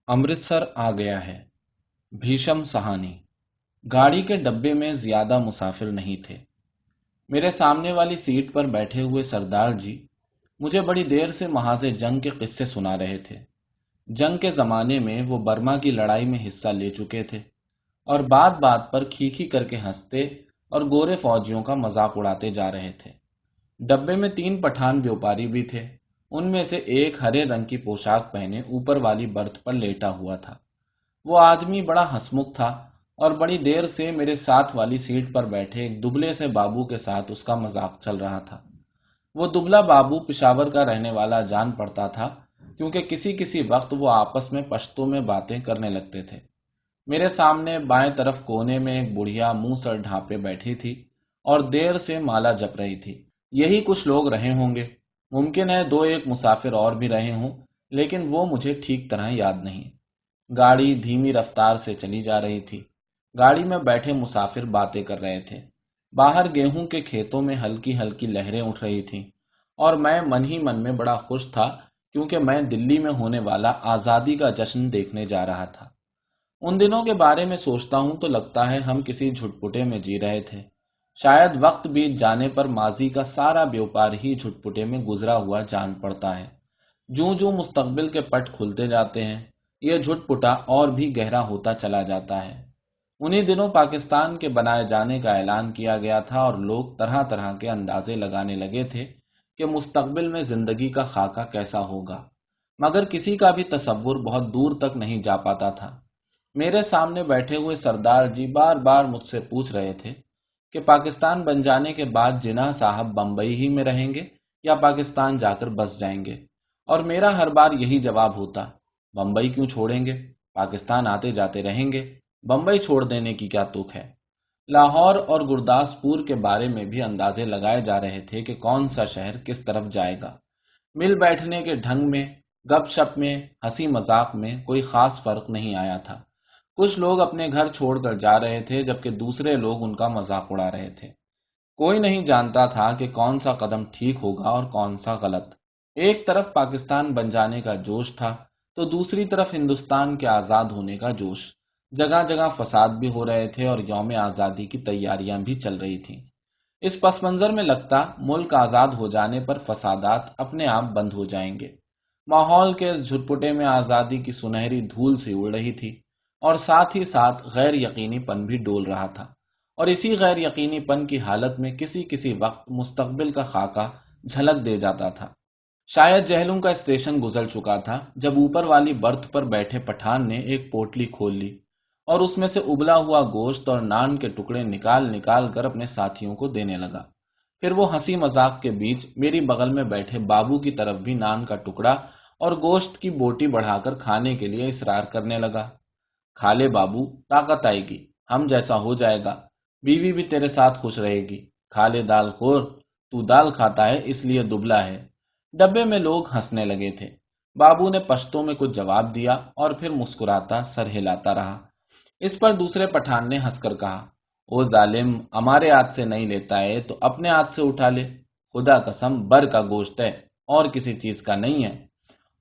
अमृतसर आ गया है। भीषम सहानी। गाड़ी के डब्बे में ज्यादा मुसाफिर नहीं थे। मेरे सामने वाली सीट पर बैठे हुए सरदार जी मुझे बड़ी देर से महाज़े जंग के किस्से सुना रहे थे। जंग के जमाने में वो बर्मा की लड़ाई में हिस्सा ले चुके थे और बात बात पर खीखी करके हंसते और गोरे फौजियों का मजाक उड़ाते जा रहे थे। डब्बे में 3 पठान व्यापारी भी थे। उनमें से एक हरे रंग की पोशाक पहने ऊपर वाली बर्थ पर लेटा हुआ था। वो आदमी बड़ा हंसमुख था और बड़ी देर से मेरे साथ वाली सीट पर बैठे एक दुबले से बाबू के साथ उसका मजाक चल रहा था। वो दुबला बाबू पिशावर का रहने वाला जान पड़ता था, क्योंकि किसी किसी वक्त वो आपस में पश्तो में बातें करने लगते थे। मेरे सामने बाएं तरफ कोने में एक बुढ़िया मुंह सर ढांपे बैठी थी और देर से माला जप रही थी। यही कुछ लोग रहे होंगे। मुमकिन है 2-1 मुसाफिर और भी रहे हों, लेकिन वो मुझे ठीक तरह याद नहीं। गाड़ी धीमी रफ्तार से चली जा रही थी। गाड़ी में बैठे मुसाफिर बातें कर रहे थे। बाहर गेहूं के खेतों में हल्की हल्की लहरें उठ रही थीं और मैं मन ही मन में बड़ा खुश था, क्योंकि मैं दिल्ली में होने वाला आज़ादी का जश्न देखने जा रहा था। उन दिनों के बारे में सोचता हूं तो लगता है हम किसी झुटपुटे में जी रहे थे। शायद वक्त बीत जाने पर माजी का सारा व्यापार ही झुटपुटे में गुजरा हुआ जान पड़ता है। जूं जूं मुस्तकबिल के पट खुलते जाते हैं, यह झुटपुटा और भी गहरा होता चला जाता है। उन्हीं दिनों पाकिस्तान के बनाए जाने का ऐलान किया गया था और लोग तरह तरह के अंदाजे लगाने लगे थे कि मुस्तकबिल में जिंदगी का खाका कैसा होगा, मगर किसी का भी तसव्वुर बहुत दूर तक नहीं जा पाता था। मेरे सामने बैठे हुए सरदार जी बार बार मुझसे पूछ रहे थे कि पाकिस्तान बन जाने के बाद जिन्ना साहब बंबई ही में रहेंगे या पाकिस्तान जाकर बस जाएंगे, और मेरा हर बार यही जवाब होता, बंबई क्यों छोड़ेंगे, पाकिस्तान आते जाते रहेंगे, बंबई छोड़ देने की क्या तुक है। लाहौर और गुरदासपुर के बारे में भी अंदाजे लगाए जा रहे थे कि कौन सा शहर किस तरफ जाएगा। मिल बैठने के ढंग में, गपशप में, हंसी मजाक में कोई खास फर्क नहीं आया था। कुछ लोग अपने घर छोड़कर जा रहे थे, जबकि दूसरे लोग उनका मजाक उड़ा रहे थे। कोई नहीं जानता था कि कौन सा कदम ठीक होगा और कौन सा गलत। एक तरफ पाकिस्तान बन जाने का जोश था, तो दूसरी तरफ हिंदुस्तान के आजाद होने का जोश। जगह जगह फसाद भी हो रहे थे और यौम आजादी की तैयारियां भी चल रही थीं। इस पस मंजर में लगता मुल्क आजाद हो जाने पर फसादात अपने आप बंद हो जाएंगे। माहौल के इस झुटपुटे में आजादी की सुनहरी धूल सी उड़ रही थी और साथ ही साथ गैर यकीनीपन भी डोल रहा था। और इसी गैर यकीनीपन की हालत में किसी किसी वक्त मुस्तकबिल का खाका झलक दे जाता था। शायद जहलुम का स्टेशन गुजर चुका था जब ऊपर वाली बर्थ पर बैठे पठान ने एक पोटली खोल ली और उसमें से उबला हुआ गोश्त और नान के टुकड़े निकाल निकाल कर अपने साथियों को देने लगा। फिर वो हंसी मजाक के बीच मेरी बगल में बैठे बाबू की तरफ भी नान का टुकड़ा और गोश्त की बोटी बढ़ाकर खाने के लिए इसरार करने लगा। खा ले बाबू, ताकत आएगी, हम जैसा हो जाएगा, बीवी भी तेरे साथ खुश रहेगी। खा ले दाल खोर, तू दाल खाता है इसलिए दुबला है। डब्बे में लोग हंसने लगे थे। बाबू ने पश्तो में कुछ जवाब दिया और फिर मुस्कुराता सर हिलाता रहा। इस पर दूसरे पठान ने हंसकर कहा, ओ जालिम, हमारे हाथ से नहीं लेता है तो अपने हाथ से उठा ले, खुदा कसम बर का गोश्त है और किसी चीज का नहीं है।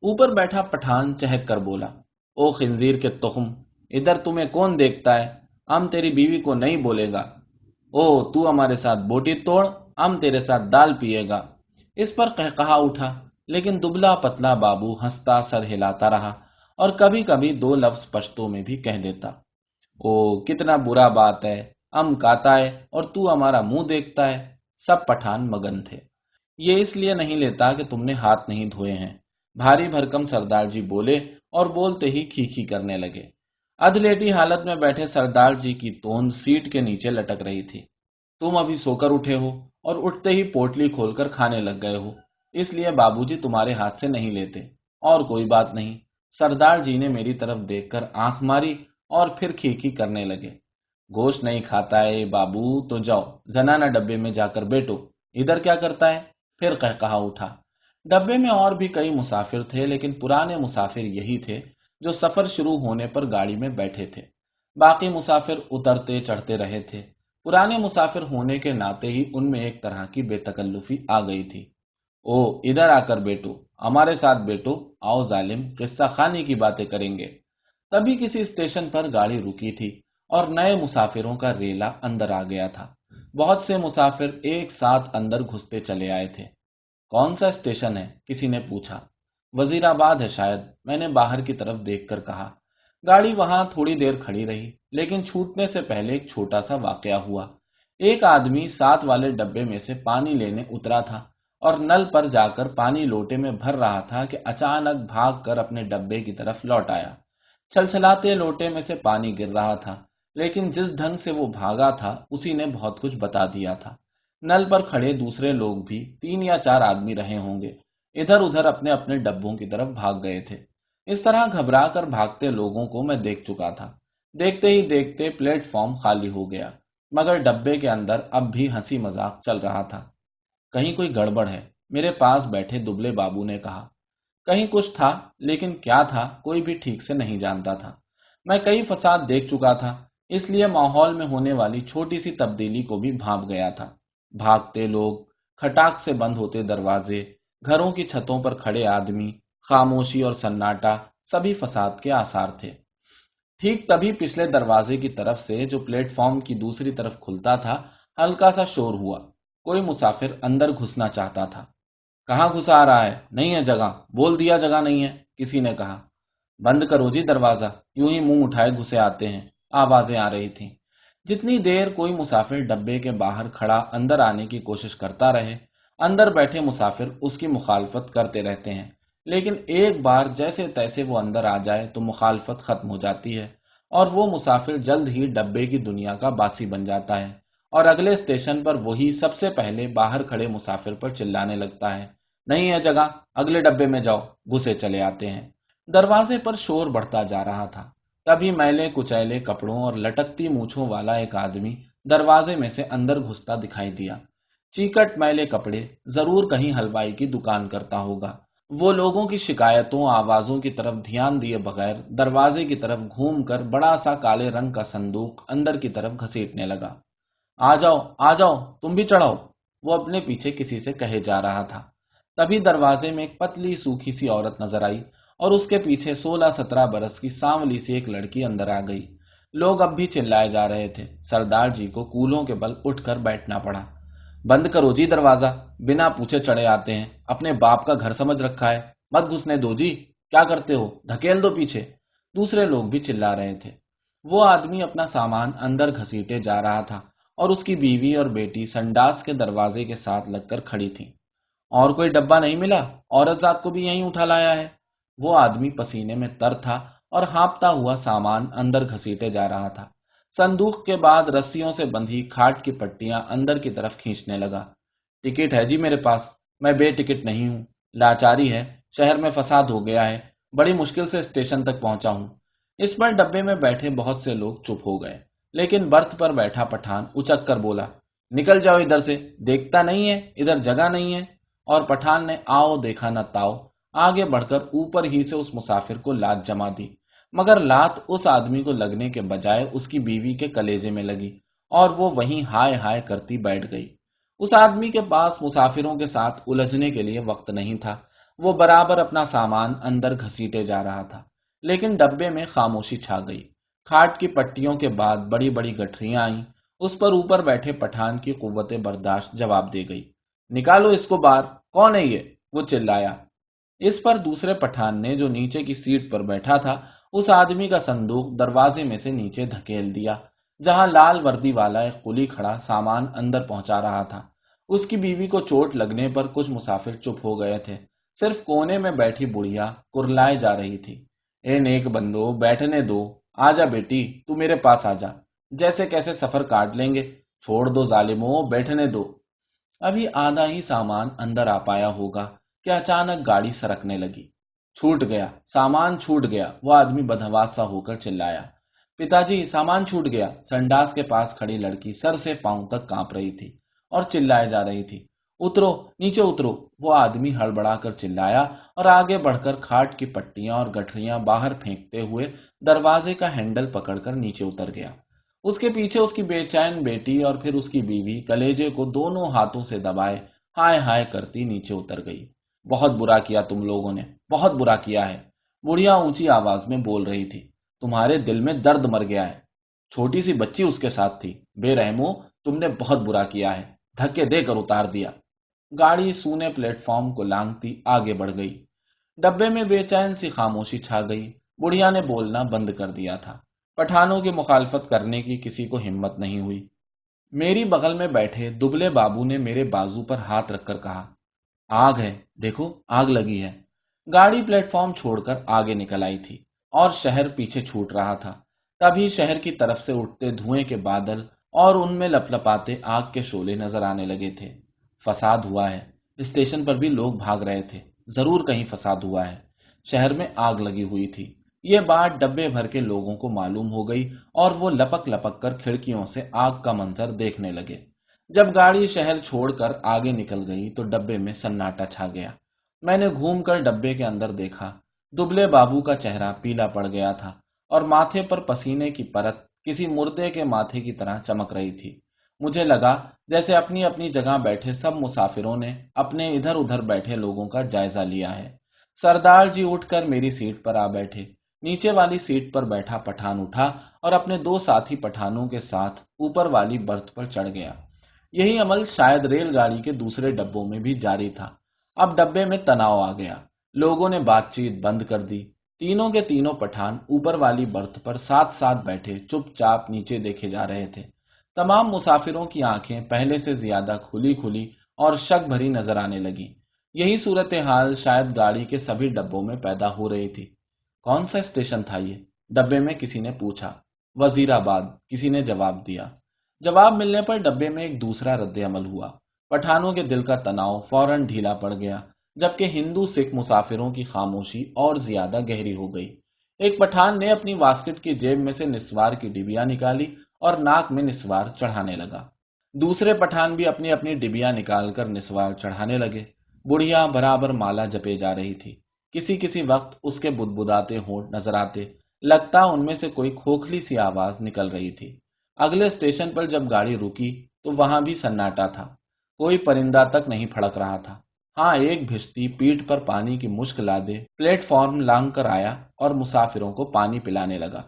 ऊपर बैठा पठान चहक कर बोला, ओ खिंजीर के तुख्म, इधर तुम्हें कौन देखता है, हम तेरी बीवी को नहीं बोलेगा। ओ तू हमारे साथ बोटी तोड़, हम तेरे साथ दाल पिएगा। इस पर कहकहा उठा, लेकिन दुबला पतला बाबू हंसता सर हिलाता रहा और कभी कभी 2 लफ्ज पश्तो में भी कह देता, ओ कितना बुरा बात है, हम काता है और तू हमारा मुंह देखता है। सब पठान मगन थे। ये इसलिए नहीं लेता कि तुमने हाथ नहीं धोए हैं, भारी भरकम सरदार जी बोले और बोलते ही खीखी करने लगे। अधलेटी हालत में बैठे सरदार जी की तोंद सीट के नीचे लटक रही थी। तुम अभी सोकर उठे हो और उठते ही पोटली खोलकर खाने लग गए हो, इसलिए बाबूजी तुम्हारे हाथ से नहीं लेते, और कोई बात नहीं। सरदार जी ने मेरी तरफ देखकर आंख मारी और फिर खीखी करने लगे। गोश्त नहीं खाता है बाबू तो जाओ जनाना डब्बे में जाकर बैठो, इधर क्या करता है। फिर कहकहा उठा। डब्बे में और भी कई मुसाफिर थे, लेकिन पुराने मुसाफिर यही थे जो सफर शुरू होने पर गाड़ी में बैठे थे। बाकी मुसाफिर उतरते चढ़ते रहे थे। पुराने मुसाफिर होने के नाते ही उनमें एक तरह की बेतकल्लुफी आ गई थी। ओ इधर आकर बैठो, हमारे साथ बैठो, आओ जालिम, किस्सा खानी की बातें करेंगे। तभी किसी स्टेशन पर गाड़ी रुकी थी और नए मुसाफिरों का रेला अंदर आ गया था। बहुत से मुसाफिर एक साथ अंदर घुसते चले आए थे। कौन सा स्टेशन है? किसी ने पूछा। वजीराबाद है शायद, मैंने बाहर की तरफ देखकर कहा। गाड़ी वहां थोड़ी देर खड़ी रही, लेकिन छूटने से पहले एक छोटा सा वाकया हुआ। एक आदमी साथ वाले डब्बे में से पानी लेने उतरा था और नल पर जाकर पानी लोटे में भर रहा था कि अचानक भाग कर अपने डब्बे की तरफ लौट आया। छलछलाते लोटे में से पानी गिर रहा था, लेकिन जिस ढंग से वो भागा था उसी ने बहुत कुछ बता दिया था। नल पर खड़े दूसरे लोग भी 3 या 4 आदमी रहे होंगे, इधर उधर अपने अपने डब्बों की तरफ भाग गए थे। इस तरह घबरा कर भागते लोगों को मैं देख चुका था। देखते ही देखते प्लेटफॉर्म खाली हो गया, मगर डब्बे के अंदर अब भी हंसी मजाक चल रहा था। कहीं कोई गड़बड़ है, मेरे पास बैठे दुबले बाबू ने कहा। कहीं कुछ था, लेकिन क्या था कोई भी ठीक से नहीं जानता था। मैं कई फसाद देख चुका था, इसलिए माहौल में होने वाली छोटी सी तब्दीली को भी भांप गया था। भागते लोग, खटाक से बंद होते दरवाजे, घरों की छतों पर खड़े आदमी, खामोशी और सन्नाटा, सभी फसाद के आसार थे। ठीक तभी पिछले दरवाजे की तरफ से, जो प्लेटफॉर्म की दूसरी तरफ खुलता था, हल्का सा शोर हुआ। कोई मुसाफिर अंदर घुसना चाहता था। कहाँ घुसा आ रहा है? नहीं है जगह, बोल दिया जगह नहीं है, किसी ने कहा। बंद करो जी दरवाजा, यूं ही मुंह उठाए घुसे आते हैं, आवाजें आ रही थीं। जितनी देर कोई मुसाफिर डब्बे के बाहर खड़ा अंदर आने की कोशिश करता रहे, अंदर बैठे मुसाफिर उसकी मुखालफत करते रहते हैं। लेकिन एक बार जैसे तैसे वो अंदर आ जाए तो मुखालफत खत्म हो जाती है और वो मुसाफिर जल्द ही डब्बे की दुनिया का बासी बन जाता है और अगले स्टेशन पर वही सबसे पहले बाहर खड़े मुसाफिर पर चिल्लाने लगता है, नहीं है जगह, अगले डब्बे में जाओ। घुसे चले आते हैं। दरवाजे पर शोर बढ़ता जा रहा था। तभी मैले कुचैले कपड़ों और लटकती मूछों वाला एक आदमी दरवाजे में से अंदर घुसता दिखाई दिया। चीकट मैले कपड़े, जरूर कहीं हलवाई की दुकान करता होगा। वो लोगों की शिकायतों आवाजों की तरफ ध्यान दिए बगैर दरवाजे की तरफ घूमकर बड़ा सा काले रंग का संदूक अंदर की तरफ घसीटने लगा। आ जाओ, तुम भी चढ़ाओ, वो अपने पीछे किसी से कहे जा रहा था। तभी दरवाजे में एक पतली सूखी सी औरत नजर आई और उसके पीछे 16-17 बरस की सांवली सी एक लड़की अंदर आ गई। लोग अब भी चिल्लाए जा रहे थे। सरदार जी को कूलों के बल उठकर बैठना पड़ा। बंद करो जी दरवाजा, बिना पूछे चढ़े आते हैं, अपने बाप का घर समझ रखा है, मत घुसने दो जी, क्या करते हो, धकेल दो पीछे। दूसरे लोग भी चिल्ला रहे थे। वो आदमी अपना सामान अंदर घसीटे जा रहा था और उसकी बीवी और बेटी संडास के दरवाजे के साथ लगकर खड़ी थी। और कोई डब्बा नहीं मिला? औरत जात को भी यहीं उठा लाया है। वो आदमी पसीने में तर था और हाँफता हुआ सामान अंदर घसीटे जा रहा था। संदूक के बाद रस्सियों से बंधी खाट की पट्टियां अंदर की तरफ खींचने लगा। टिकट है जी मेरे पास, मैं बेटिकट नहीं हूं। लाचारी है, शहर में फसाद हो गया है, बड़ी मुश्किल से स्टेशन तक पहुंचा हूं। इस पर डब्बे में बैठे बहुत से लोग चुप हो गए, लेकिन बर्थ पर बैठा पठान उचक कर बोला, निकल जाओ इधर से, देखता नहीं है इधर जगह नहीं है। और पठान ने आओ देखा न ताओ आगे बढ़कर ऊपर ही से उस मुसाफिर को लात जमा दी। मगर लात उस आदमी को लगने के बजाय उसकी बीवी के कलेजे में लगी और वो वहीं हाय हाय करती बैठ गई। उस आदमी के पास मुसाफिरों के साथ उलझने के लिए वक्त नहीं था। वो बराबर अपना सामान अंदर घसीटे जा रहा था, लेकिन डब्बे में खामोशी छा गई। खाट की पट्टियों के बाद बड़ी बड़ी गठरियां आईं। उस पर ऊपर बैठे पठान की कुव्वते बर्दाश्त जवाब दे गई। निकालो इसको बाहर, कौन है ये? वो चिल्लाया। इस पर दूसरे पठान ने, जो नीचे की सीट पर बैठा था, उस आदमी का संदूक दरवाजे में से नीचे धकेल दिया, जहां लाल वर्दी वाला एक कुली खड़ा सामान अंदर पहुंचा रहा था। उसकी बीवी को चोट लगने पर कुछ मुसाफिर चुप हो गए थे। सिर्फ कोने में बैठी बुढ़िया कुरलाए जा रही थी। ए नेक बंदो, बैठने दो, आजा बेटी, तू मेरे पास आजा, जैसे कैसे सफर काट लेंगे, छोड़ दो जालिमो, बैठने दो। अभी आधा ही सामान अंदर आ पाया होगा कि अचानक गाड़ी सरकने लगी। छूट गया, सामान छूट गया, वो आदमी बदहवास सा होकर चिल्लाया। पिताजी, सामान छूट गया। संडास के पास खड़ी लड़की सर से पांव तक कांप रही थी और चिल्लाए जा रही थी। उतरो, नीचे उतरो, वो आदमी हड़बड़ा कर चिल्लाया और आगे बढ़कर खाट की पट्टियां और गठरियां बाहर फेंकते हुए दरवाजे का हैंडल पकड़कर नीचे उतर गया। उसके पीछे उसकी बेचैन बेटी और फिर उसकी बीवी कलेजे को दोनों हाथों से दबाए हाय हाय करती नीचे उतर गई। बहुत बुरा किया तुम लोगों ने, बहुत बुरा किया है, बुढ़िया ऊंची आवाज में बोल रही थी। تمہارے دل میں درد مر گیا ہے۔ چھوٹی سی بچی اس کے ساتھ تھی۔ بے رحمو، تم نے بہت برا کیا ہے۔ دھکے دے کر اتار دیا۔ گاڑی سونے پلیٹ فارم کو لانگتی آگے بڑھ گئی۔ ڈبے میں بے چین سی خاموشی چھا گئی۔ بڑھیا نے بولنا بند کر دیا تھا۔ پٹھانوں کی مخالفت کرنے کی کسی کو ہمت نہیں ہوئی۔ میری بغل میں بیٹھے دبلے بابو نے میرے بازو پر ہاتھ رکھ کر کہا، آگ ہے، دیکھو آگ لگی ہے۔ گاڑی پلیٹ فارم چھوڑ کر آگے نکل آئی تھی اور شہر پیچھے چھوٹ رہا تھا۔ تبھی شہر کی طرف سے اٹھتے دھوئیں کے بادل اور ان میں لپ لپاتے آگ کے شعلے نظر آنے لگے تھے۔ فساد ہوا ہے۔ اسٹیشن پر بھی لوگ بھاگ رہے تھے۔ ضرور کہیں فساد ہوا ہے۔ شہر میں آگ لگی ہوئی تھی۔ یہ بات ڈبے بھر کے لوگوں کو معلوم ہو گئی اور وہ لپک لپک کر کھڑکیوں سے آگ کا منظر دیکھنے لگے۔ جب گاڑی شہر چھوڑ کر آگے نکل گئی تو ڈبے میں سناٹا چھا گیا۔ میں نے گھوم کر ڈبے کے اندر دیکھا۔ دبلے بابو کا چہرہ پیلا پڑ گیا تھا اور ماتھے پر پسینے کی پرت کسی مردے کے ماتھے کی طرح چمک رہی تھی۔ مجھے لگا جیسے اپنی اپنی جگہ بیٹھے سب مسافروں نے اپنے ادھر ادھر بیٹھے لوگوں کا جائزہ لیا ہے۔ سردار جی اٹھ کر میری سیٹ پر آ بیٹھے۔ نیچے والی سیٹ پر بیٹھا پٹھان اٹھا اور اپنے دو ساتھی پٹھانوں کے ساتھ اوپر والی برتھ پر چڑھ گیا۔ یہی عمل شاید ریل گاڑی کے دوسرے ڈبوں میں بھی جاری تھا۔ اب ڈبے میں تناؤ آ گیا۔ لوگوں نے بات چیت بند کر دی۔ تینوں کے تینوں پٹھان اوپر والی برتھ پر ساتھ ساتھ بیٹھے چپ چاپ نیچے دیکھے جا رہے تھے۔ تمام مسافروں کی آنکھیں پہلے سے زیادہ کھلی کھلی اور شک بھری نظر آنے لگی۔ یہی صورتحال شاید گاڑی کے سبھی ڈبوں میں پیدا ہو رہی تھی۔ کون سا اسٹیشن تھا یہ؟ ڈبے میں کسی نے پوچھا۔ وزیر آباد، کسی نے جواب دیا۔ جواب ملنے پر ڈبے میں ایک دوسرا رد عمل ہوا۔ پٹھانوں کے دل کا تناؤ فوراً ڈھیلا پڑ گیا، جبکہ ہندو سکھ مسافروں کی خاموشی اور زیادہ گہری ہو گئی۔ ایک پٹھان نے اپنی واسکٹ کی جیب میں سے نسوار کی ڈبیا نکالی اور ناک میں نسوار چڑھانے لگا۔ دوسرے پٹھان بھی اپنی اپنی ڈبیا نکال کر نسوار چڑھانے لگے۔ بڑھیا برابر مالا جپے جا رہی تھی۔ کسی کسی وقت اس کے بدبداتے ہونٹ نظر آتے، لگتا ان میں سے کوئی کھوکھلی سی آواز نکل رہی تھی۔ اگلے اسٹیشن پر جب گاڑی رکی تو وہاں بھی سناٹا تھا۔ کوئی پرندہ تک نہیں پھڑک رہا تھا۔ ہاں، ایک بھشتی پیٹھ پر پانی کی مشک لادے پلیٹ فارم لانگ کر آیا اور مسافروں کو پانی پلانے لگا۔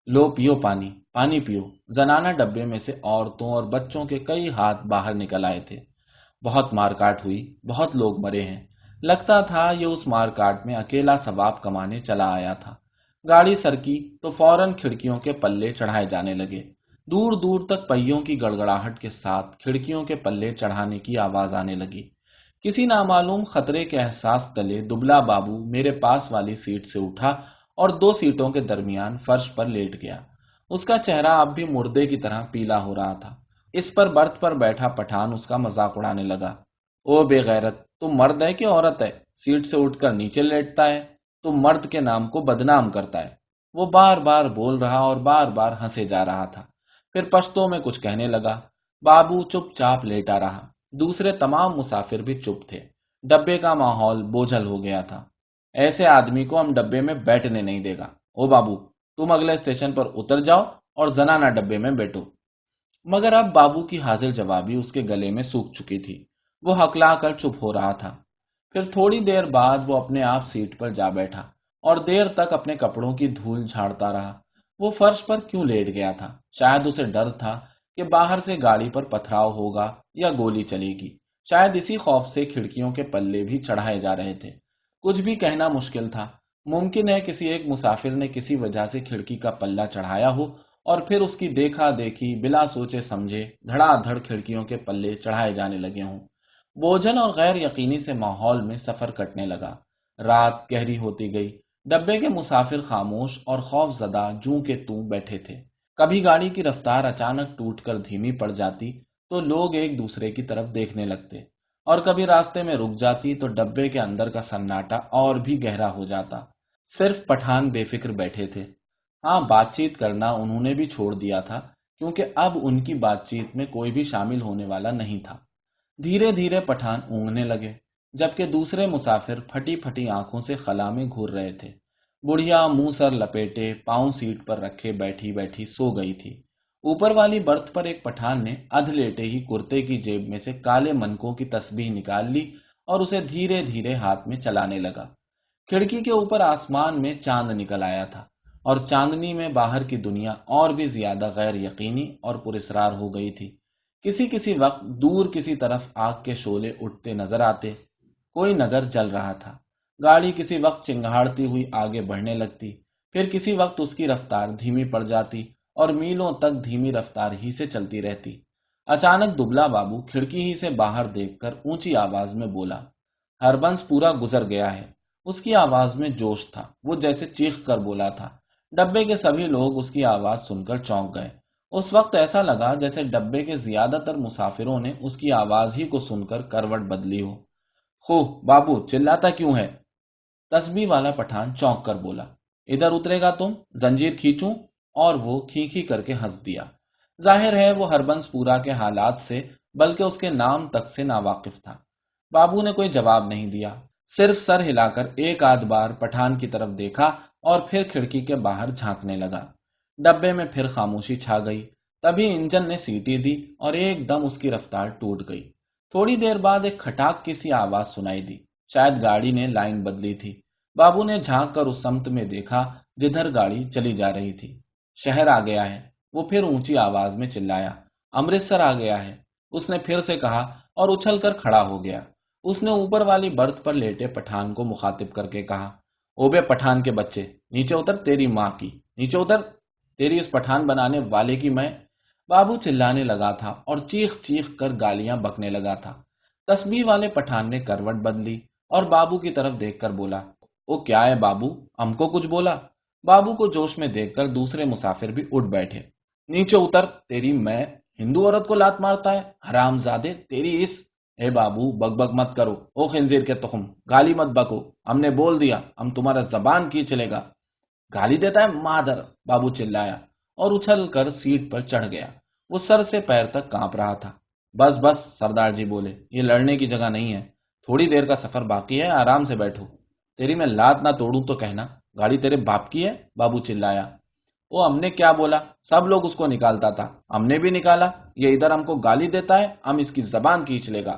لو پیو پانی، پانی پیو۔ زنانہ ڈبے میں سے عورتوں اور بچوں کے کئی ہاتھ باہر نکل آئے تھے۔ بہت مار کاٹ ہوئی، بہت لوگ مرے ہیں۔ لگتا تھا یہ اس مار کاٹ میں اکیلا ثواب کمانے چلا آیا تھا۔ گاڑی سرکی تو فوراً کھڑکیوں کے پلے چڑھائے جانے لگے۔ دور دور تک پہیوں کی گڑگڑاہٹ کے ساتھ کھڑکیوں کے پلے چڑھانے کی آواز آنے لگی۔ کسی نامعلوم خطرے کے احساس تلے دبلا بابو میرے پاس والی سیٹ سے اٹھا اور دو سیٹوں کے درمیان فرش پر لیٹ گیا۔ اس کا چہرہ اب بھی مردے کی طرح پیلا ہو رہا تھا۔ اس پر برتھ پر بیٹھا پٹھان اس کا مذاق اڑانے لگا۔ او بے غیرت، تم مرد ہے کہ عورت ہے؟ سیٹ سے اٹھ کر نیچے لیٹتا ہے، تم مرد کے نام کو بدنام کرتا ہے۔ وہ بار بار بول رہا اور بار بار ہنسے جا رہا تھا۔ پھر پشتو میں کچھ کہنے لگا۔ بابو چپ چاپ لیٹا رہا۔ دوسرے تمام مسافر بھی چپ تھے۔ ڈبے کا ماحول بوجھل ہو گیا تھا۔ ایسے آدمی کو ہم ڈبے میں بیٹھنے نہیں دے گا۔ او بابو، تم اگلے اسٹیشن پر اتر جاؤ اور زنانہ ڈبے میں بیٹھو۔ مگر اب بابو کی حاضر جوابی اس کے گلے میں سوکھ چکی تھی۔ وہ ہکلا کر چپ ہو رہا تھا۔ پھر تھوڑی دیر بعد وہ اپنے آپ سیٹ پر جا بیٹھا اور دیر تک اپنے کپڑوں کی دھول جھاڑتا رہا۔ وہ فرش پر کیوں لیٹ گیا تھا؟ شاید اسے ڈر تھا کہ باہر سے گاڑی پر پتھراؤ ہوگا یا گولی چلے گی۔ شاید اسی خوف سے کھڑکیوں کے پلے بھی چڑھائے جا رہے تھے۔ کچھ بھی کہنا مشکل تھا۔ ممکن ہے کسی ایک مسافر نے کسی وجہ سے کھڑکی کا پلہ چڑھایا ہو اور پھر اس کی دیکھا دیکھی بلا سوچے سمجھے دھڑا دھڑ کھڑکیوں کے پلے چڑھائے جانے لگے ہوں۔ بوجھل اور غیر یقینی سے ماحول میں سفر کٹنے لگا۔ رات گہری ہوتی گئی۔ ڈبے کے مسافر خاموش اور خوف زدہ جوں کے توں بیٹھے تھے۔ کبھی گاڑی کی رفتار اچانک ٹوٹ کر دھیمی پڑ جاتی تو لوگ ایک دوسرے کی طرف دیکھنے لگتے، اور کبھی راستے میں رک جاتی تو ڈبے کے اندر کا سناٹا اور بھی گہرا ہو جاتا۔ صرف پٹھان بے فکر بیٹھے تھے۔ ہاں، بات چیت کرنا انہوں نے بھی چھوڑ دیا تھا، کیونکہ اب ان کی بات چیت میں کوئی بھی شامل ہونے والا نہیں تھا۔ دھیرے دھیرے پٹھان اونگنے لگے، جبکہ دوسرے مسافر پھٹی پھٹی آنکھوں سے خلا میں گھور رہے تھے۔ بڑھیا منہ سر لپیٹے پاؤں سیٹ پر رکھے بیٹھی بیٹھی سو گئی تھی۔ اوپر والی برتھ پر ایک پٹھان نے ادھ لیٹے ہی کرتے کی جیب میں سے کالے منکوں کی تسبیح نکال لی اور اسے دھیرے دھیرے ہاتھ میں چلانے لگا۔ کھڑکی کے اوپر آسمان میں چاند نکل آیا تھا۔ اور چاندنی میں باہر کی دنیا اور بھی زیادہ غیر یقینی اور پراسرار ہو گئی تھی۔ کسی کسی وقت دور کسی طرف آگ کے شعلے اٹھتے نظر آتے، کوئی نگر جل رہا تھا۔ گاڑی کسی وقت چنگھاڑتی ہوئی آگے بڑھنے لگتی، پھر کسی وقت اس کی رفتار دھیمی پڑ جاتی اور میلوں تک دھیمی رفتار ہی سے چلتی رہتی۔ اچانک دبلا بابو کھڑکی ہی سے باہر دیکھ کر اونچی آواز میں بولا، ہربنس پورا گزر گیا ہے۔ اس کی آواز میں جوش تھا، وہ جیسے چیخ کر بولا تھا۔ ڈبے کے سبھی لوگ اس کی آواز سن کر چونک گئے۔ اس وقت ایسا لگا جیسے ڈبے کے زیادہ تر مسافروں نے اس کی آواز ہی کو سن کر کروٹ بدلی ہو۔ خو بابو چلاتا کیوں ہے؟ تسبیح والا پٹھان چونک کر بولا، ادھر اترے گا تم، زنجیر کھینچوں؟ اور وہ کھی کر کے ہنس دیا۔ ظاہر ہے وہ ہربنس پورا کے حالات سے بلکہ اس کے نام تک سے ناواقف تھا۔ بابو نے کوئی جواب نہیں دیا، صرف سر ہلا کر ایک آدھ بار پٹھان کی طرف دیکھا اور پھر کھڑکی کے باہر جھانکنے لگا۔ ڈبے میں پھر خاموشی چھا گئی۔ تبھی انجن نے سیٹی دی اور ایک دم اس کی رفتار ٹوٹ گئی۔ تھوڑی دیر بعد ایک کھٹاک کی سی آواز سنائی دی، شاید گاڑی نے لائن بدلی تھی۔ بابو نے جھانک کر اس سمت میں دیکھا جدھر گاڑی چلی جا رہی تھی۔ شہر آ گیا ہے، وہ پھر اونچی آواز میں چلایا۔ امرتسر آ گیا ہے، اس نے پھر سے کہا اور اچھل کر کھڑا ہو گیا۔ اس نے اوپر والی برتھ پر لیٹے پٹھان کو مخاطب کر کے کہا، اوبے پٹھان کے بچے، نیچے اتر، تیری ماں کی نیچے اتر، تیری اس پٹھان بنانے والے کی میں۔ بابو چلانے لگا تھا اور چیخ چیخ کر گالیاں بکنے لگا تھا۔ تسبیح والے پٹھان نے کروٹ بدلی اور بابو کی طرف دیکھ کر بولا، او کیا ہے بابو، ہم کو کچھ بولا؟ بابو کو جوش میں دیکھ کر دوسرے مسافر بھی اٹھ بیٹھے۔ نیچے اتر، تیری میں ہندو عورت کو لات مارتا ہے، حرام زادے، تیری اس… اے بابو بک بک مت کرو، او خنزیر کے تخم، گالی مت بکو، ہم نے بول دیا، ہم تمہارا زبان کی چلے گا۔ گالی دیتا ہے مادر، بابو چلایا اور اچھل کر سیٹ پر چڑھ گیا۔ وہ سر سے پیر تک کانپ رہا تھا۔ بس بس، سردار جی بولے، یہ لڑنے کی جگہ نہیں ہے، تھوڑی دیر کا سفر باقی ہے، آرام سے بیٹھو۔ تیری میں لات نہ توڑوں تو کہنا، گاڑی تیرے باپ کی ہے، بابو چلایا۔ وہ ہم نے کیا بولا، سب لوگ اس کو نکالتا تھا، ہم نے بھی نکالا، یہ ادھر ہم کو گالی دیتا ہے، ہم اس کی زبان کھینچ لے گا۔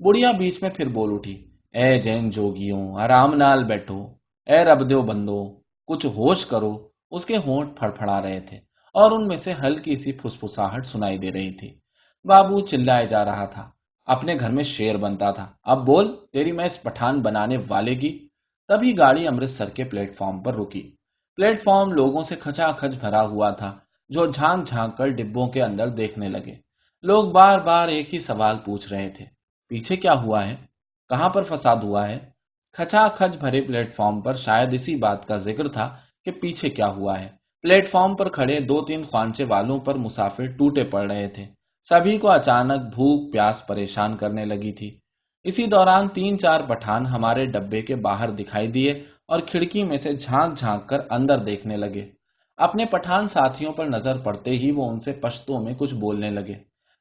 بڑھیا بیچ میں پھر بول اٹھی، اے جین جوگیوں، آرام نال بیٹھو، اے رب دیو بندو، کچھ ہوش کرو۔ اس کے ہونٹ پھڑپھڑا رہے تھے اور ان میں سے ہلکی سی پھسپھساہٹ سنائی دے رہی تھی۔ بابو چلائے جا رہا تھا، اپنے گھر میں شیر بنتا تھا، اب بول، تیری میں اس پٹھان بنانے والے کی۔ تبھی گاڑی امرتسر کے پلیٹ فارم پر رکی۔ پلیٹ فارم لوگوں سے کھچا کھچ بھرا ہوا تھا، جو جھانک جھانک کر ڈبوں کے اندر دیکھنے لگے۔ لوگ بار بار ایک ہی سوال پوچھ رہے تھے، پیچھے کیا ہوا ہے، کہاں پر فساد ہوا ہے؟ کھچا کھچ بھرے پلیٹ فارم پر شاید اسی بات کا ذکر تھا کہ پیچھے کیا ہوا ہے۔ پلیٹ فارم پر کھڑے دو تین خوانچے والوں پر مسافر ٹوٹے پڑ رہے تھے۔ سبھی کو اچانک بھوک پیاس پریشان کرنے لگی تھی۔ اسی دوران تین چار پٹھان ہمارے ڈبے کے باہر دکھائی دیے اور کھڑکی میں سے جھانک جھانک کر اندر دیکھنے لگے۔ اپنے پٹھان ساتھیوں پر نظر پڑتے ہی وہ ان سے پشتو میں کچھ بولنے لگے۔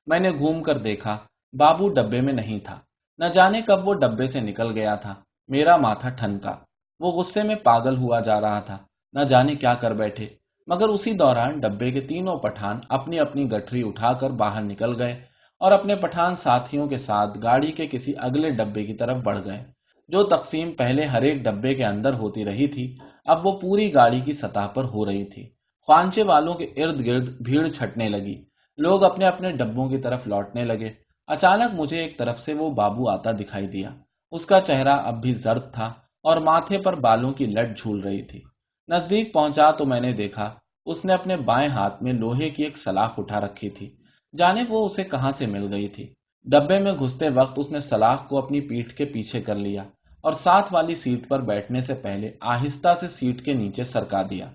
میں نے گھوم کر دیکھا، بابو ڈبے میں نہیں تھا۔ نہ جانے کب وہ ڈبے سے نکل گیا تھا۔ میرا ماتھا ٹھنکا، وہ غصے میں پاگل ہوا جا رہا تھا، نہ جانے کیا کر بیٹھے۔ مگر اسی دوران ڈبے کے تینوں پٹھان اپنی اپنی گٹھری اٹھا کر باہر نکل گئے اور اپنے پٹھان ساتھیوں کے ساتھ گاڑی کے کسی اگلے ڈبے کی طرف بڑھ گئے۔ جو تقسیم پہلے ہر ایک ڈبے کے اندر ہوتی رہی تھی، اب وہ پوری گاڑی کی سطح پر ہو رہی تھی۔ خوانچے والوں کے ارد گرد بھیڑ چھٹنے لگی، لوگ اپنے اپنے ڈبوں کی طرف لوٹنے لگے۔ اچانک مجھے ایک طرف سے وہ بابو آتا دکھائی دیا۔ اس کا چہرہ اب بھی زرد تھا اور ماتھے پر بالوں کی لٹ جھول رہی تھی۔ نزدیک پہنچا تو میں نے دیکھا اس نے اپنے بائیں ہاتھ میں لوہے کی ایک سلاخ اٹھا رکھی تھی، جانے وہ اسے کہاں سے مل گئی تھی۔ ڈبے میں گھستے وقت اس نے سلاخ کو اپنی پیٹھ کے پیچھے کر لیا اور ساتھ والی سیٹ پر بیٹھنے سے پہلے آہستہ سے سیٹ کے نیچے سرکا دیا۔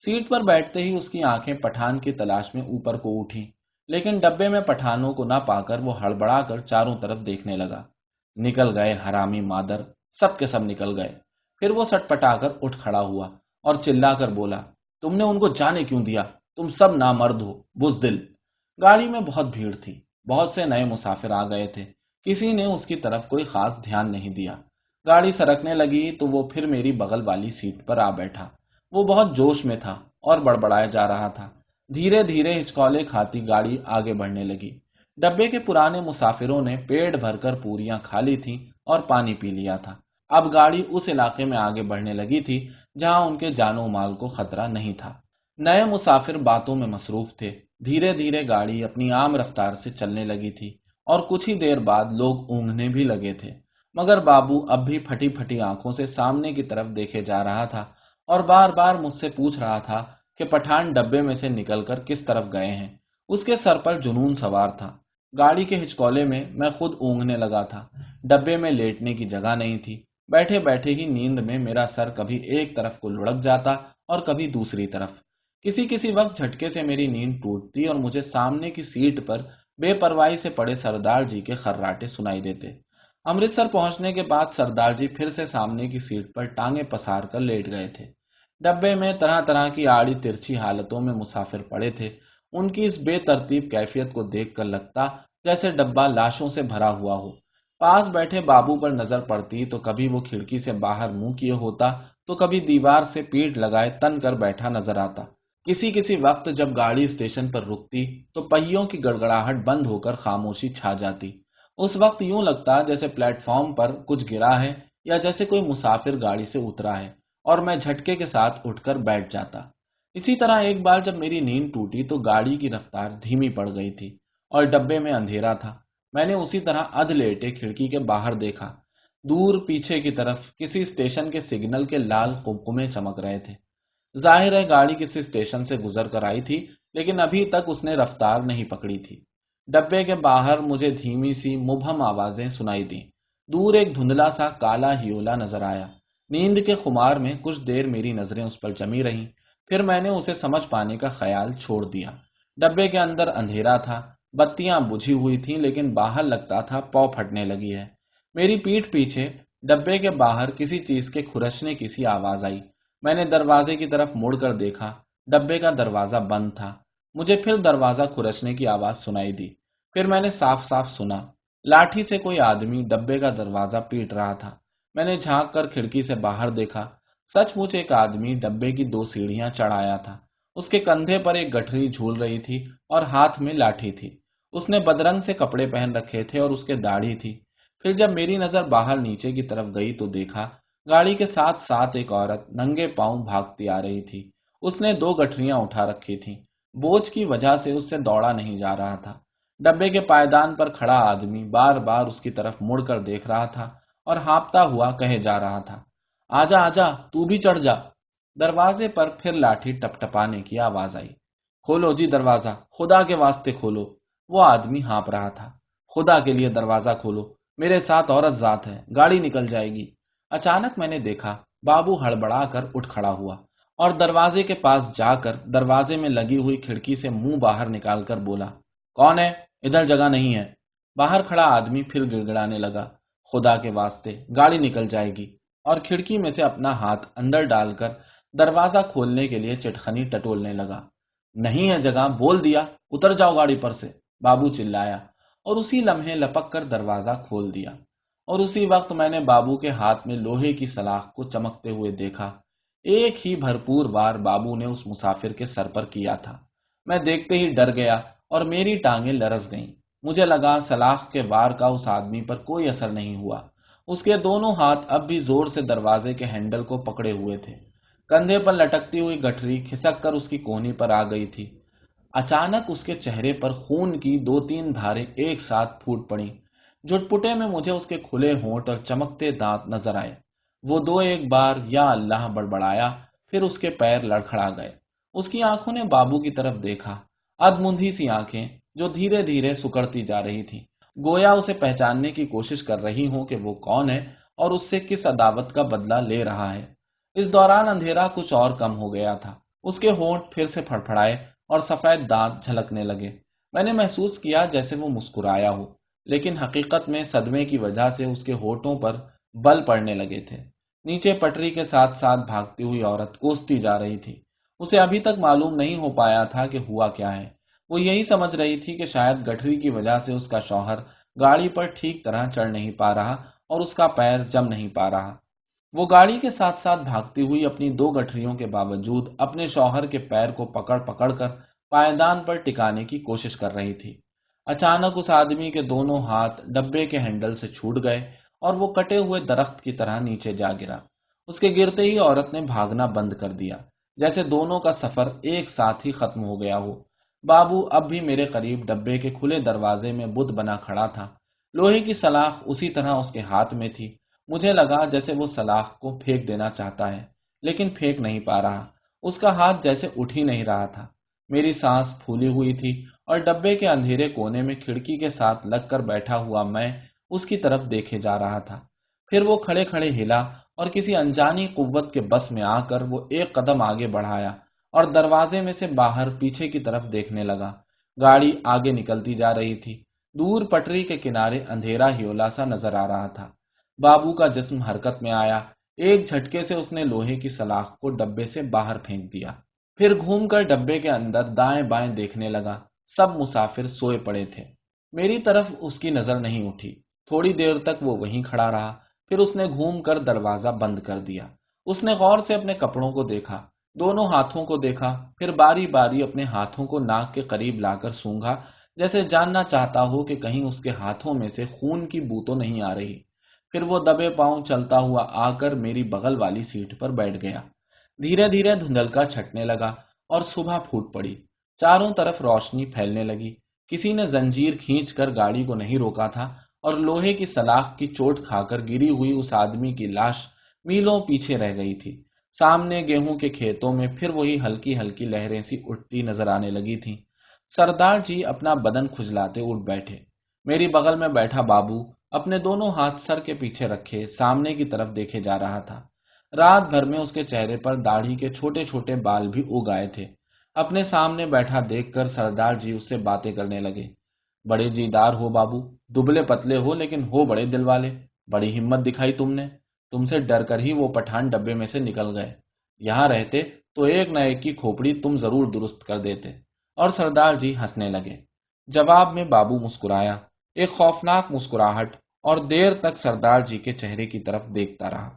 سیٹ پر بیٹھتے ہی اس کی آنکھیں پٹھان کی تلاش میں اوپر کو اٹھیں، لیکن ڈبے میں پٹھانوں کو نہ پا کر وہ ہڑبڑا کر چاروں طرف دیکھنے لگا۔ نکل گئے حرامی مادر، سب کے سب نکل گئے۔ پھر وہ سٹ پٹا کر اٹھ کھڑا ہوا اور چلا کر بولا، تم نے ان کو جانے کیوں دیا؟ تم سب نامرد ہو، بزدل۔ گاڑی میں بہت بھیڑ تھی، بہت سے نئے مسافر آ گئے تھے، کسی نے اس کی طرف کوئی خاص دھیان نہیں دیا۔ گاڑی سرکنے لگی تو وہ پھر میری بغل والی سیٹ پر آ بیٹھا۔ وہ بہت جوش میں تھا اور بڑبڑایا جا رہا تھا۔ دھیرے دھیرے ہچکولے کھاتی گاڑی آگے بڑھنے لگی۔ ڈبے کے پرانے مسافروں نے پیٹ بھر کر پوریاں کھا لی تھیں اور پانی پی لیا تھا۔ अब गाड़ी उस इलाके में आगे बढ़ने लगी थी जहां उनके जानो माल को खतरा नहीं था। नए मुसाफिर बातों में मसरूफ थे। धीरे धीरे गाड़ी अपनी आम रफ्तार से चलने लगी थी और कुछ ही देर बाद लोग ऊँघने भी लगे थे। मगर बाबू अब भी फटी फटी आंखों से सामने की तरफ देखे जा रहा था और बार बार मुझसे पूछ रहा था कि पठान डब्बे में से निकलकर किस तरफ गए हैं। उसके सर पर जुनून सवार था। गाड़ी के हिचकोले में मैं खुद ऊँघने लगा था। डब्बे में लेटने की जगह नहीं थी। बैठे बैठे ही नींद में मेरा सर कभी एक तरफ को लुढ़क जाता और कभी दूसरी तरफ। किसी किसी वक्त झटके से मेरी नींद टूटती और मुझे सामने की सीट पर बेपरवाही से पड़े सरदार जी के खर्राटे सुनाई देते। अमृतसर पहुंचने के बाद सरदार जी फिर से सामने की सीट पर टांगे पसार कर लेट गए थे। डब्बे में तरह तरह की आड़ी तिरछी हालतों में मुसाफिर पड़े थे। उनकी इस बेतरतीब कैफियत को देखकर लगता जैसे डब्बा लाशों से भरा हुआ हो। पास बैठे बाबू पर नजर पड़ती तो कभी वो खिड़की से बाहर मुंह किए होता तो कभी दीवार से पीठ लगाए तन कर बैठा नजर आता। किसी किसी वक्त जब गाड़ी स्टेशन पर रुकती तो पहियों की गड़गड़ाहट बंद होकर खामोशी छा जाती। उस वक्त यूं लगता जैसे प्लेटफॉर्म पर कुछ गिरा है या जैसे कोई मुसाफिर गाड़ी से उतरा है और मैं झटके के साथ उठकर बैठ जाता। इसी तरह एक बार जब मेरी नींद टूटी तो गाड़ी की रफ्तार धीमी पड़ गई थी और डब्बे में अंधेरा था। मैंने उसी तरह अध लेटे खिड़की के बाहर देखा। दूर पीछे की तरफ किसी स्टेशन के सिग्नल के लाल कुमकुमे चमक रहे थे। जाहिर है गाड़ी किसी स्टेशन से गुजर कर आई थी, लेकिन अभी तक उसने रफ्तार नहीं पकड़ी थी। डब्बे के बाहर मुझे धीमी सी मुबहम आवाजें सुनाई दी। दूर एक धुंधला सा काला हियोला नजर आया। नींद के खुमार में कुछ देर मेरी नजरें उस पर जमी रहीं। फिर मैंने उसे समझ पाने का ख्याल छोड़ दिया। डब्बे के अंदर अंधेरा था। बत्तियां बुझी हुई थीं, लेकिन बाहर लगता था पौ फटने लगी है। मेरी पीठ पीछे डब्बे के बाहर किसी चीज के खुरचने की सी आवाज आई। मैंने दरवाजे की तरफ मुड़कर देखा। डब्बे का दरवाजा बंद था। मुझे फिर दरवाजा खुरचने की आवाज सुनाई दी। फिर मैंने साफ साफ सुना लाठी से कोई आदमी डब्बे का दरवाजा पीट रहा था। मैंने झांक कर खिड़की से बाहर देखा। सचमुच एक आदमी डब्बे की 2 सीढ़ियां चढ़ आया था। उसके कंधे पर एक गठरी झूल रही थी और हाथ में लाठी थी। उसने बदरंग से कपड़े पहन रखे थे और उसके दाढ़ी थी। फिर जब मेरी नजर बाहर नीचे की तरफ गई तो देखा गाड़ी के साथ साथ एक औरत नंगे पांव भागती आ रही थी। उसने 2 गठरियां उठा रखी थीं। बोझ की वजह से उससे दौड़ा नहीं जा रहा था। डब्बे के पायदान पर खड़ा आदमी बार बार उसकी तरफ मुड़कर देख रहा था और हाँफता हुआ कहे जा रहा था, आजा आजा, तू भी चढ़ जा। दरवाजे पर फिर लाठी टपटपाने की आवाज आई। खोलो जी दरवाजा, खुदा के वास्ते खोलो। वो आदमी हाँफ रहा था। खुदा के लिए दरवाजा खोलो, मेरे साथ औरत जात है, गाड़ी निकल जाएगी। अचानक मैंने देखा बाबू हड़बड़ाकर उठ खड़ा हुआ और दरवाजे के पास जाकर दरवाजे में लगी हुई खिड़की से मुंह बाहर निकालकर बोला, कौन है? इधर जगह नहीं है। बाहर खड़ा आदमी फिर गिड़गिड़ाने लगा, खुदा के वास्ते, गाड़ी निकल जाएगी। और खिड़की में से अपना हाथ अंदर डालकर दरवाजा खोलने के लिए चिटखनी टटोलने लगा। नहीं है जगह, बोल दिया, उतर जाओ गाड़ी पर से, बाबू चिल्लाया और उसी लम्हे लपक कर दरवाजा खोल दिया। और उसी वक्त मैंने बाबू के हाथ में लोहे की सलाख को चमकते हुए देखा। एक ही भरपूर वार बाबू ने उस मुसाफिर के सर पर किया था। मैं देखते ही डर गया और मेरी टांगें लरस गईं। मुझे लगा सलाख के वार का उस आदमी पर कोई असर नहीं हुआ। उसके दोनों हाथ अब भी जोर से दरवाजे के हैंडल को पकड़े हुए थे। कंधे पर लटकती हुई गठरी खिसक कर उसकी कोहनी पर आ गई थी। अचानक उसके चेहरे पर खून की 2-3 धारें एक साथ फूट पड़ी। झुटपुटे में मुझे उसके खुले होंठ और चमकते दांत नजर आए। वो 2-1 बार या अल्लाह बड़बड़ाया, फिर उसके पैर लड़खड़ा गए। उसकी आंखों ने बाबू की तरफ देखा। अधमुंधी सी आंखें जो धीरे धीरे सुकड़ती जा रही थी, गोया उसे पहचानने की कोशिश कर रही हूं कि वो कौन है और उससे किस अदावत का बदला ले रहा है। इस दौरान अंधेरा कुछ और कम हो गया था। उसके होंठ फिर से फड़फड़ाए और सफेद दांत झलकने लगे। मैंने महसूस किया जैसे वो मुस्कुराया हो, लेकिन हकीकत में सदमे की वजह से उसके होठों पर बल पड़ने लगे थे। नीचे पटरी के साथ साथ भागती हुई औरत कोसती जा रही थी। उसे अभी तक मालूम नहीं हो पाया था कि हुआ क्या है। वो यही समझ रही थी कि शायद गठरी की वजह से उसका शौहर गाड़ी पर ठीक तरह चढ़ नहीं पा रहा और उसका पैर जम नहीं पा रहा। वो गाड़ी के साथ साथ भागती हुई अपनी 2 गठरियों के बावजूद अपने शौहर के पैर को पकड़ पकड़ कर पायदान पर टिकाने की कोशिश कर रही थी। अचानक उस आदमी के दोनों हाथ डब्बे के हैंडल से छूट गए اور وہ کٹے ہوئے درخت کی طرح نیچے جا گرا۔ اس کے گرتے ہی عورت نے بھاگنا بند کر دیا، جیسے دونوں کا سفر ایک ساتھ ہی ختم ہو گیا ہو۔ بابو اب بھی میرے قریب ڈبے کے کھلے دروازے میں بت بنا کھڑا تھا۔ لوہے کی سلاخ اسی طرح اس کے ہاتھ میں تھی۔ مجھے لگا جیسے وہ سلاخ کو پھینک دینا چاہتا ہے، لیکن پھینک نہیں پا رہا۔ اس کا ہاتھ جیسے اٹھ ہی نہیں رہا تھا۔ میری سانس پھولی ہوئی تھی اور ڈبے کے اندھیرے کونے میں کھڑکی کے ساتھ لگ کر بیٹھا ہوا میں اس کی طرف دیکھے جا رہا تھا۔ پھر وہ کھڑے کھڑے ہلا اور کسی انجانی قوت کے بس میں آ کر وہ ایک قدم آگے بڑھایا اور دروازے میں سے باہر پیچھے کی طرف دیکھنے لگا۔ گاڑی آگے نکلتی جا رہی تھی۔ دور پٹری کے کنارے اندھیرا ہیولا سا نظر آ رہا تھا۔ بابو کا جسم حرکت میں آیا۔ ایک جھٹکے سے اس نے لوہے کی سلاخ کو ڈبے سے باہر پھینک دیا، پھر گھوم کر ڈبے کے اندر دائیں بائیں دیکھنے لگا۔ سب مسافر سوئے پڑے تھے۔ میری طرف اس کی نظر نہیں اٹھی۔ تھوڑی دیر تک وہ وہیں کھڑا رہا، پھر اس نے گھوم کر دروازہ بند کر دیا۔ اس نے غور سے اپنے کپڑوں کو دیکھا، دونوں ہاتھوں کو دیکھا، پھر باری باری اپنے ہاتھوں کو ناک کے قریب لا کر سونگھا، جیسے جاننا چاہتا ہو کہ کہیں اس کے ہاتھوں میں سے خون کی بو تو نہیں آ رہی۔ پھر وہ دبے پاؤں چلتا ہوا آ کر میری بغل والی سیٹ پر بیٹھ گیا۔ دھیرے دھیرے دھندلکا چھٹنے لگا اور صبح پھوٹ پڑی۔ چاروں طرف روشنی پھیلنے لگی۔ کسی نے زنجیر کھینچ کر گاڑی کو نہیں روکا تھا اور لوہے کی سلاخ کی چوٹ کھا کر گری ہوئی اس آدمی کی لاش میلوں پیچھے رہ گئی تھی۔ سامنے گیہوں کے کھیتوں میں پھر وہی ہلکی ہلکی لہریں سی اٹھتی نظر آنے لگی تھیں۔ سردار جی اپنا بدن کھجلاتے اٹھ بیٹھے۔ میری بغل میں بیٹھا بابو اپنے دونوں ہاتھ سر کے پیچھے رکھے سامنے کی طرف دیکھے جا رہا تھا۔ رات بھر میں اس کے چہرے پر داڑھی کے چھوٹے چھوٹے بال بھی اگ آئے تھے۔ اپنے سامنے بیٹھا دیکھ کر سردار جی اس سے باتیں کرنے لگے۔ بڑے جیدار ہو بابو، دبلے پتلے ہو لیکن ہو بڑے دل والے۔ بڑی ہمت دکھائی تم نے۔ تم سے ڈر کر ہی وہ پٹھان ڈبے میں سے نکل گئے۔ یہاں رہتے تو ایک نہ ایک کی کھوپڑی تم ضرور درست کر دیتے۔ اور سردار جی ہنسنے لگے۔ جواب میں بابو مسکرایا، ایک خوفناک مسکراہٹ، اور دیر تک سردار جی کے چہرے کی طرف دیکھتا رہا۔